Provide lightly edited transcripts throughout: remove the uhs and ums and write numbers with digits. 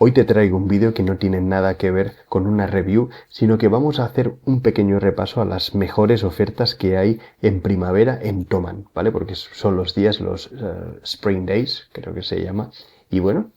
Hoy te traigo un vídeo que no tiene nada que ver con una review, sino que vamos a hacer un pequeño repaso a las mejores ofertas que hay en primavera en Thomann, ¿vale? Porque son los días, los Spring Days, creo que se llama. Y bueno,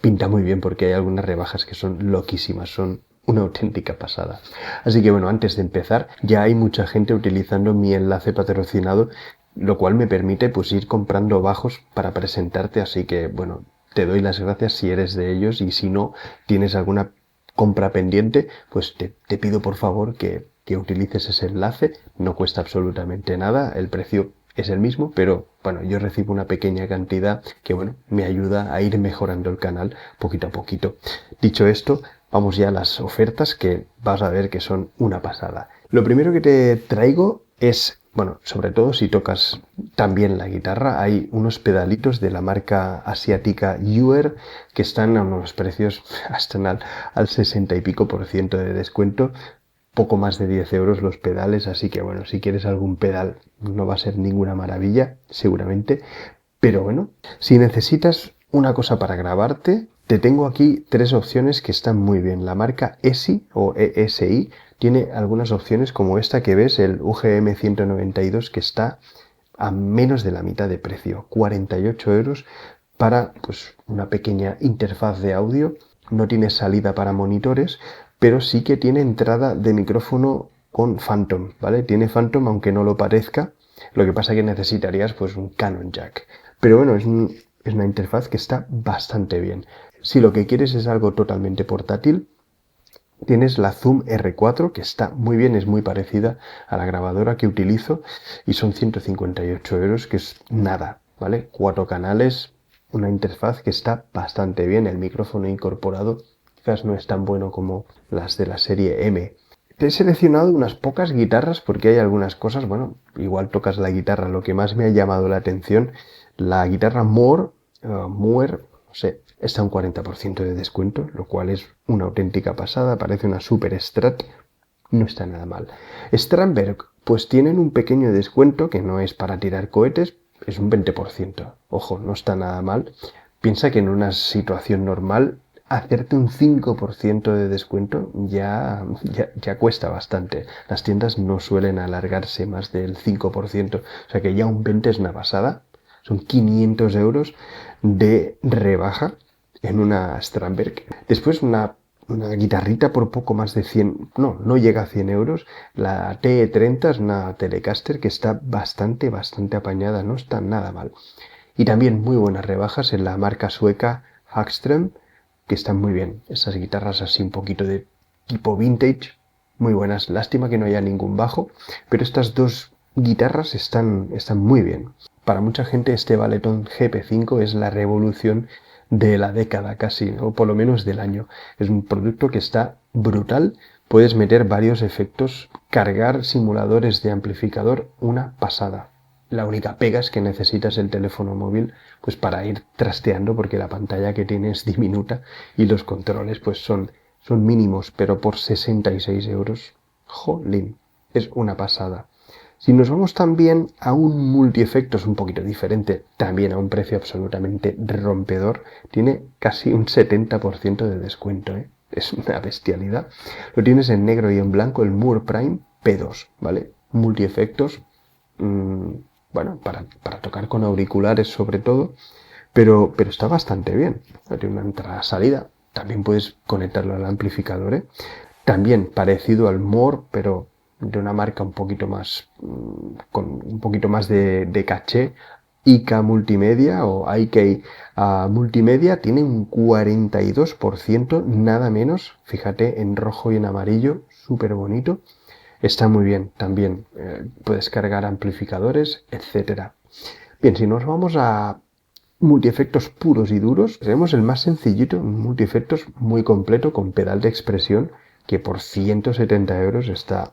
pinta muy bien porque hay algunas rebajas que son loquísimas, son una auténtica pasada. Así que bueno, antes de empezar, ya hay mucha gente utilizando mi enlace patrocinado, lo cual me permite pues ir comprando bajos para presentarte, así que bueno, te doy las gracias si eres de ellos y si no tienes alguna compra pendiente, pues te pido por favor que utilices ese enlace, no cuesta absolutamente nada, el precio es el mismo, pero bueno, yo recibo una pequeña cantidad que bueno, me ayuda a ir mejorando el canal poquito a poquito. Dicho esto, vamos ya a las ofertas que vas a ver que son una pasada. Lo primero que te traigo es, bueno, sobre todo si tocas también la guitarra, hay unos pedalitos de la marca asiática Uher que están a unos precios hasta al 60 y pico por ciento de descuento, poco más de 10 euros los pedales, así que bueno, si quieres algún pedal no va a ser ninguna maravilla, seguramente, pero bueno, si necesitas una cosa para grabarte, te tengo aquí tres opciones que están muy bien. La marca ESI o ESI tiene algunas opciones como esta que ves, el UGM 192, que está a menos de la mitad de precio, 48 euros para pues una pequeña interfaz de audio. No tiene salida para monitores, pero sí que tiene entrada de micrófono con Phantom, ¿vale? Tiene Phantom aunque no lo parezca, lo que pasa que necesitarías pues un Canon Jack. Pero bueno, es una interfaz que está bastante bien. Si lo que quieres es algo totalmente portátil, tienes la Zoom R4, que está muy bien, es muy parecida a la grabadora que utilizo y son 158 euros, que es nada, ¿vale? 4 canales, una interfaz que está bastante bien, el micrófono incorporado quizás no es tan bueno como las de la serie M. Te he seleccionado unas pocas guitarras porque hay algunas cosas, bueno, igual tocas la guitarra, lo que más me ha llamado la atención, la guitarra Moore, no sé, está un 40% de descuento, lo cual es una auténtica pasada, parece una Super Strat, no está nada mal. Strandberg, pues tienen un pequeño descuento que no es para tirar cohetes, es un 20%, ojo, no está nada mal. Piensa que en una situación normal hacerte un 5% de descuento ya cuesta bastante. Las tiendas no suelen alargarse más del 5%, o sea que ya un 20 es una pasada. Son 500 euros de rebaja en una Strandberg. Después una guitarrita por poco más de 100, no llega a 100 euros. La TE30 es una Telecaster que está bastante apañada, no está nada mal. Y también muy buenas rebajas en la marca sueca Hagström, que están muy bien. Estas guitarras así un poquito de tipo vintage, muy buenas. Lástima que no haya ningún bajo, pero estas dos guitarras están muy bien. Para mucha gente este Valeton GP5 es la revolución de la década casi, o por lo menos del año. Es un producto que está brutal. Puedes meter varios efectos, cargar simuladores de amplificador, una pasada. La única pega es que necesitas el teléfono móvil pues para ir trasteando porque la pantalla que tiene es diminuta y los controles pues son mínimos, pero por 66 euros, jolín, es una pasada. Si nos vamos también a un multiefectos un poquito diferente, también a un precio absolutamente rompedor, tiene casi un 70% de descuento, ¿eh? Es una bestialidad. Lo tienes en negro y en blanco, el Moore Prime P2, ¿vale? Multiefectos, bueno, para tocar con auriculares sobre todo, pero está bastante bien. Tiene una entrada-salida, también puedes conectarlo al amplificador, ¿eh? También parecido al Moore, pero de una marca un poquito más, con un poquito más de caché. IK Multimedia o IK Multimedia tiene un 42%, nada menos, fíjate, en rojo y en amarillo, súper bonito. Está muy bien también, puedes cargar amplificadores, etcétera. Bien, si nos vamos a multiefectos puros y duros, tenemos el más sencillito, un multiefectos muy completo con pedal de expresión que por 170 euros está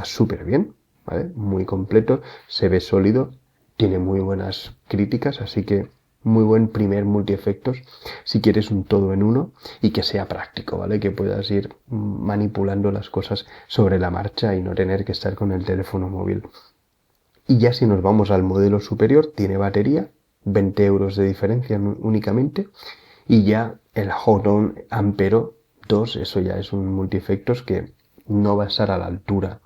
súper bien, ¿vale? Muy completo, se ve sólido, tiene muy buenas críticas, así que muy buen primer multiefectos si quieres un todo en uno y que sea práctico, ¿vale? Que puedas ir manipulando las cosas sobre la marcha y no tener que estar con el teléfono móvil. Y ya si nos vamos al modelo superior, tiene batería, 20 euros de diferencia únicamente, Y ya el Hodon Ampero 2, eso ya es un multiefectos que no va a estar a la altura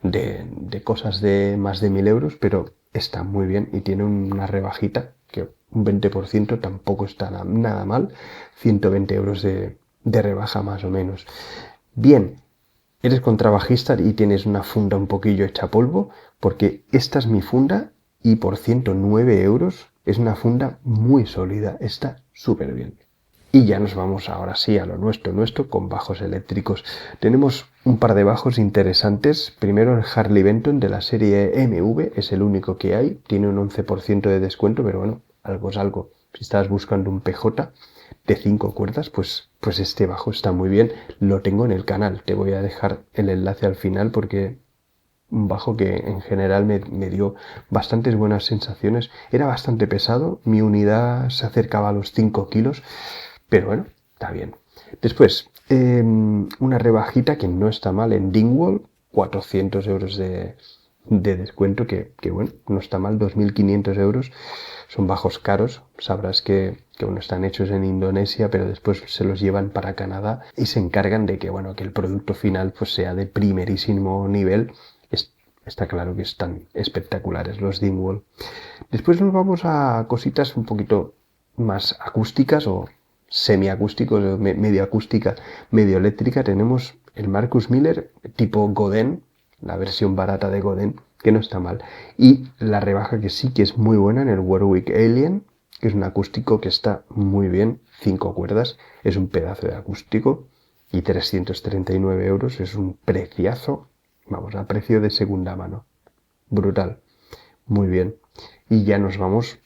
de cosas de más de 1000 euros, pero está muy bien y tiene una rebajita que un 20% tampoco está nada mal, 120 euros de rebaja más o menos. Bien, eres contrabajista y tienes una funda un poquillo hecha polvo, porque esta es mi funda y por 109 euros es una funda muy sólida, está súper bien. Y ya nos vamos ahora sí a lo nuestro, con bajos eléctricos. Tenemos un par de bajos interesantes. Primero el Harley Benton de la serie MV, es el único que hay. Tiene un 11% de descuento, pero bueno, algo es algo. Si estás buscando un PJ de 5 cuerdas, pues este bajo está muy bien. Lo tengo en el canal. Te voy a dejar el enlace al final porque un bajo que en general me dio bastantes buenas sensaciones. Era bastante pesado. Mi unidad se acercaba a los 5 kilos. Pero bueno, está bien. Después, una rebajita que no está mal en Dingwall, 400 euros de descuento, que bueno, no está mal, 2.500 euros. Son bajos caros, sabrás que bueno, están hechos en Indonesia, pero después se los llevan para Canadá y se encargan de que, bueno, que el producto final pues sea de primerísimo nivel. Está claro que están espectaculares los Dingwall. Después nos vamos a cositas un poquito más acústicas o semiacústicos, medio acústica, medio eléctrica. Tenemos el Marcus Miller tipo Godin, la versión barata de Godin, que no está mal. Y la rebaja que sí que es muy buena en el Warwick Alien, que es un acústico que está muy bien, 5 cuerdas, es un pedazo de acústico y 339 euros, es un preciazo, vamos, a precio de segunda mano. Brutal, muy bien. Y ya nos vamos,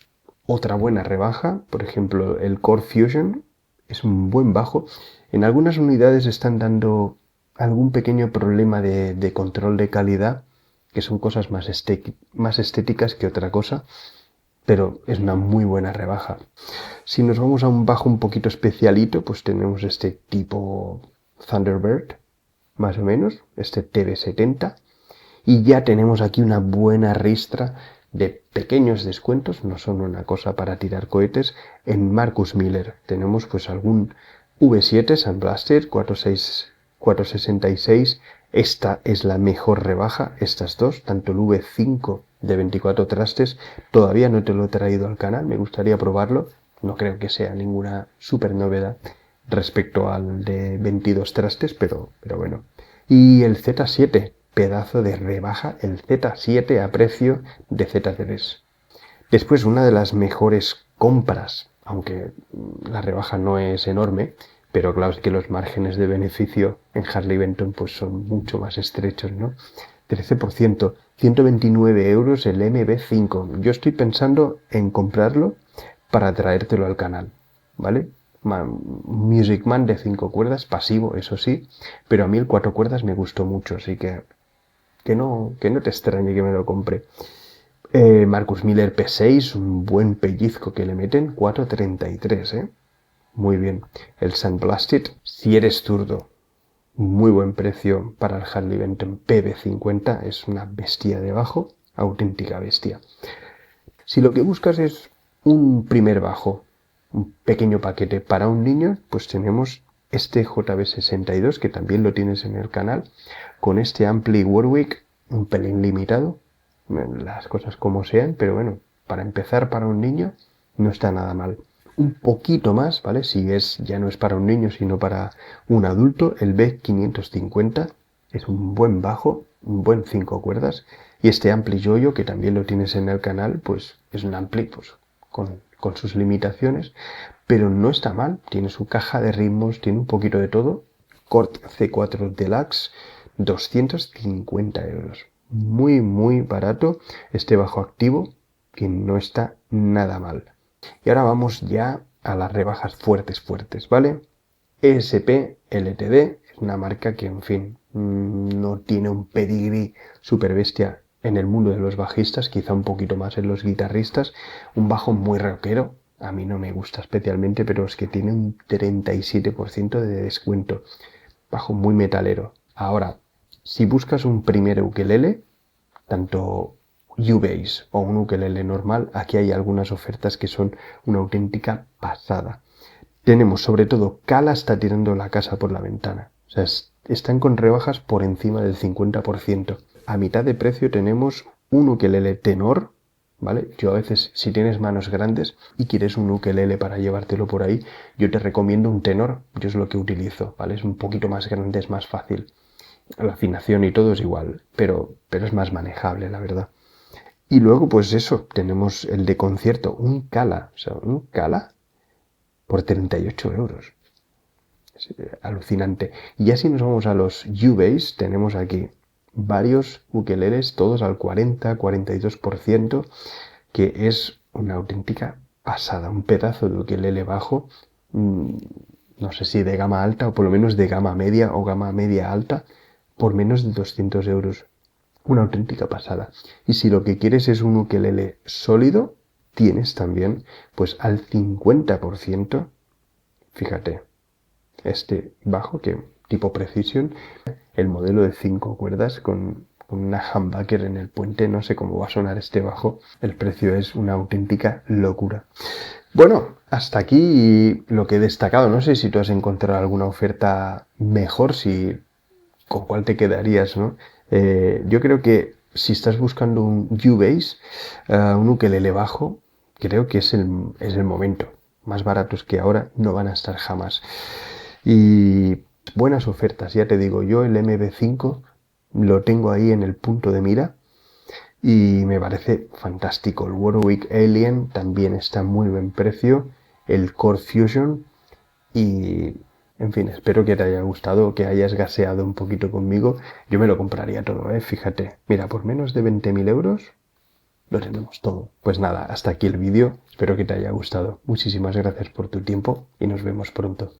otra buena rebaja, por ejemplo, el Core Fusion, es un buen bajo. En algunas unidades están dando algún pequeño problema de control de calidad, que son cosas más estéticas que otra cosa, pero es una muy buena rebaja. Si nos vamos a un bajo un poquito especialito, pues tenemos este tipo Thunderbird, más o menos, este TB70, y ya tenemos aquí una buena ristra de pequeños descuentos, no son una cosa para tirar cohetes. En Marcus Miller tenemos pues algún V7 Sunblaster 466. Esta es la mejor rebaja, estas dos, tanto el V5 de 24 trastes, todavía no te lo he traído al canal, me gustaría probarlo, no creo que sea ninguna super novedad respecto al de 22 trastes, pero bueno. Y el Z7, pedazo de rebaja, el Z7 a precio de Z3. Después, una de las mejores compras, aunque la rebaja no es enorme, pero claro es que los márgenes de beneficio en Harley Benton pues son mucho más estrechos, ¿no? 13%, 129 euros el MB5. Yo estoy pensando en comprarlo para traértelo al canal, ¿vale? Music Man de 5 cuerdas, pasivo, eso sí, pero a mí el 4 cuerdas me gustó mucho, así que no te extrañe que me lo compre. Marcus Miller P6, un buen pellizco que le meten, 433, ¿eh? Muy bien. El Sunblasted, si eres zurdo, muy buen precio para el Harley Benton PB50, es una bestia de bajo, auténtica bestia. Si lo que buscas es un primer bajo, un pequeño paquete para un niño, pues tenemos este JB62, que también lo tienes en el canal, con este Ampli Warwick, un pelín limitado, las cosas como sean, pero bueno, para empezar para un niño no está nada mal. Un poquito más, ¿vale? Si ya no es para un niño, sino para un adulto, el B550 es un buen bajo, un buen 5 cuerdas, y este ampli Yoyo, que también lo tienes en el canal, pues es un ampli pues, con sus limitaciones, pero no está mal, tiene su caja de ritmos, tiene un poquito de todo. Cort C4 Deluxe, 250 euros. Muy, muy barato este bajo activo, que no está nada mal. Y ahora vamos ya a las rebajas fuertes, ¿vale? ESP LTD es una marca que, en fin, no tiene un pedigrí super bestia en el mundo de los bajistas, quizá un poquito más en los guitarristas. Un bajo muy rockero, a mí no me gusta especialmente, pero es que tiene un 37% de descuento. Bajo muy metalero. Ahora, si buscas un primer ukelele, tanto Ubase o un ukelele normal, aquí hay algunas ofertas que son una auténtica pasada. Tenemos sobre todo Kala está tirando la casa por la ventana. O sea, están con rebajas por encima del 50%. A mitad de precio tenemos un ukelele tenor, ¿vale? Yo a veces, si tienes manos grandes y quieres un ukelele para llevártelo por ahí, yo te recomiendo un tenor. Yo es lo que utilizo, ¿vale? Es un poquito más grande, es más fácil. La afinación y todo es igual, pero es más manejable, la verdad. Y luego, pues eso, tenemos el de concierto, un Kala. O sea, un Kala por 38 euros. Es alucinante. Y ya si nos vamos a los Ubase, tenemos aquí varios ukeleles, todos al 40-42%, que es una auténtica pasada. Un pedazo de ukelele bajo, no sé si de gama alta o por lo menos de gama media o gama media alta, por menos de 200 euros. Una auténtica pasada. Y si lo que quieres es un ukelele sólido, tienes también pues al 50%, fíjate, este bajo que tipo Precision, el modelo de 5 cuerdas con una humbucker en el puente, no sé cómo va a sonar este bajo, el precio es una auténtica locura. Bueno, hasta aquí lo que he destacado, no sé si tú has encontrado alguna oferta mejor, si con cuál te quedarías, ¿no? Yo creo que si estás buscando un Ubase, un ukelele bajo, creo que es el momento. Más baratos que ahora no van a estar jamás. Y buenas ofertas, ya te digo, yo el MB5 lo tengo ahí en el punto de mira y me parece fantástico. El Warwick Alien también está en muy buen precio. El Core Fusion y, en fin, espero que te haya gustado, que hayas gaseado un poquito conmigo. Yo me lo compraría todo, fíjate. Mira, por menos de 20.000 euros lo tenemos todo. Pues nada, hasta aquí el vídeo. Espero que te haya gustado. Muchísimas gracias por tu tiempo y nos vemos pronto.